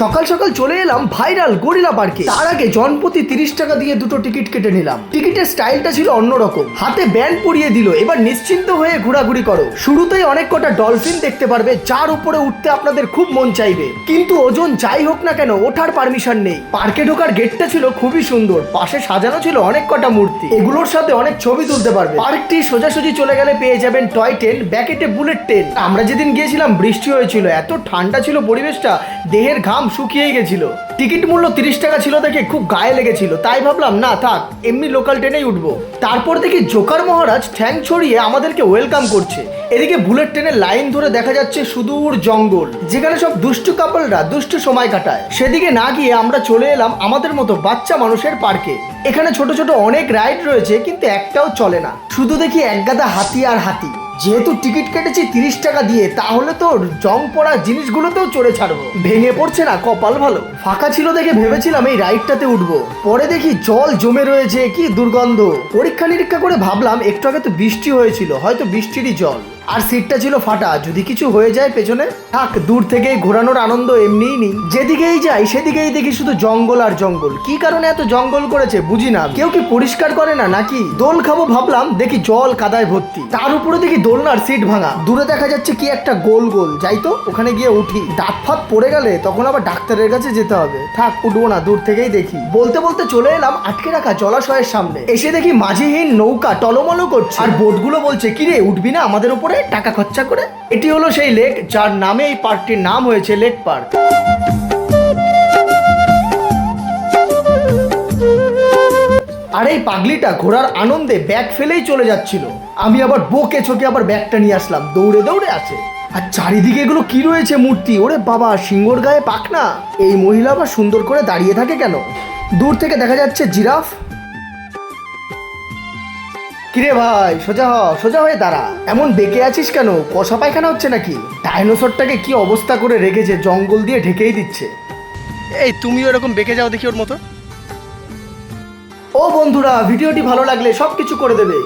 সকাল সকাল চলে এলাম ভাইরাল গরিলা পার্কে। তার আগে জনপ্রতি 30 টাকা দিয়ে দুটো টিকিট কেটে নিলাম। টিকিটের স্টাইলটা ছিল অন্যরকম, হাতে ব্যান্ড পরিয়ে দিল, এবার নিশ্চিন্ত হয়ে ঘোরাঘুরি করো। শুরুতেই অনেক কটা ডলফিন দেখতে পারবে, যার উপরে উঠতে আপনাদের খুব মন চাইবে, কিন্তু ওজন যাই হোক না কেন ওঠার পারমিশন নেই। পার্কে ঢোকার গেটটা ছিল খুবই সুন্দর, পাশে সাজানো ছিল অনেক কটা মূর্তি, এগুলোর সাথে অনেক ছবি তুলতে পারবে। পার্কটি সোজাসুজি চলে গেলে পেয়ে যাবেন টয় ট্রেন, ব্যাকেটে বুলেট ট্রেন। আমরা যেদিন গিয়েছিলাম বৃষ্টি হয়েছিল, এত ঠান্ডা ছিল পরিবেশটা, দেহের ঘাম শুকিয়ে গেছিল। টিকিট মূল্য 30 টাকা ছিল দেখে খুব গায়ে লেগেছিল, তাই ভাবলাম না থাক, এমনি লোকাল ট্রেনেই উঠবো। তারপর দেখি জোকার মহারাজ ঠ্যাং ছড়িয়ে আমাদেরকে ওয়েলকাম করছে। এদিকে বুলেট ট্রেনের লাইন ধরে দেখা যাচ্ছে সুদূর জঙ্গল, যেখানে সব দুষ্টু কাপলরা দুষ্টু সময় কাটায়। সেদিকে না গিয়ে আমরা চলে এলাম আমাদের মতো বাচ্চা মানুষের পার্কে। এখানে ছোট ছোট অনেক রাইড রয়েছে, কিন্তু একটাও চলে না, শুধু দেখি একগাদা হাতি আর হাতি। যেহেতু টিকিট কেটেছি 30 টাকা দিয়ে, তাহলে তো জং পড়া জিনিসগুলোতেও চড়ে ছাড়বো। ভেঙে পড়ছে না, কপাল ভালো। ফাঁকা ছিল দেখে ভেবেছিলাম এই রাইডটাতে উঠবো, পরে দেখি জল জমে রয়েছে, কি দুর্গন্ধ। পরীক্ষা নিরীক্ষা করে ভাবলাম একটু আগে তো বৃষ্টি হয়েছিল, হয়তো বৃষ্টিরই জল। আর সিটটা ছিল ফাটা, যদি কিছু হয়ে যায় পেছনে, থাক, দূর থেকে ঘোরানোর আনন্দ এমনিই নেই। যেদিকেই যাই সেদিকেই দেখি শুধু জঙ্গল আর জঙ্গল। কি কারণে এত জঙ্গল করেছে বুঝি না, কেউ কি পরিষ্কার করে না নাকি? দোল খাবো ভাবলাম, দেখি জল কাদায় ভর্তি, তার উপরে দেখি দোলনার সিট ভাঙা। দূরে দেখা যাচ্ছে কি একটা গোল গোল, যাই তো ওখানে গিয়ে উঠি। দাঁত ফাত পড়ে গেলে তখন আবার ডাক্তারের কাছে যেতে হবে, থাক উঠবো না, দূর থেকেই দেখি। বলতে বলতে চলে এলাম আটকে রাখা জলাশয়ের সামনে। এসে দেখি মাঝিহীন নৌকা টলমলো করছে, আর বোটগুলো বলছে কিরে উঠবি না আমাদের উপরে টাকা খরচা করে। এটি হলো সেই লেক যার নামে এই পার্কটির নাম হয়েছে লেক পার্ক। আর এই পাগলিটা ঘোড়ার আনন্দে ব্যাগ ফেলেই চলে যাচ্ছিল, আমি আবার বকে চোখে আবার ব্যাগটা নিয়ে আসলাম, দৌড়ে দৌড়ে আছে। আর চারিদিকে এগুলো কি রয়েছে মূর্তি, ওরে বাবা, সিংহর গায়ে পাখনা। এই মহিলা আবার সুন্দর করে দাঁড়িয়ে থাকে কেন? দূর থেকে দেখা যাচ্ছে জিরাফ। কিরে ভাই, সোজা হ, সোজা হয়ে দাঁড়া, এমন বেঁকে আছিস কেন? কষা পায়খানা হচ্ছে নাকি? ডাইনোসরটাকে কি অবস্থা করে রেখেছে, জঙ্গল দিয়ে ঢেকেই দিচ্ছে। এই তুমিও এরকম বেঁকে যাও দেখি ওর মতো। ও বন্ধুরা, ভিডিওটি ভালো লাগলে সবকিছু করে দেবে।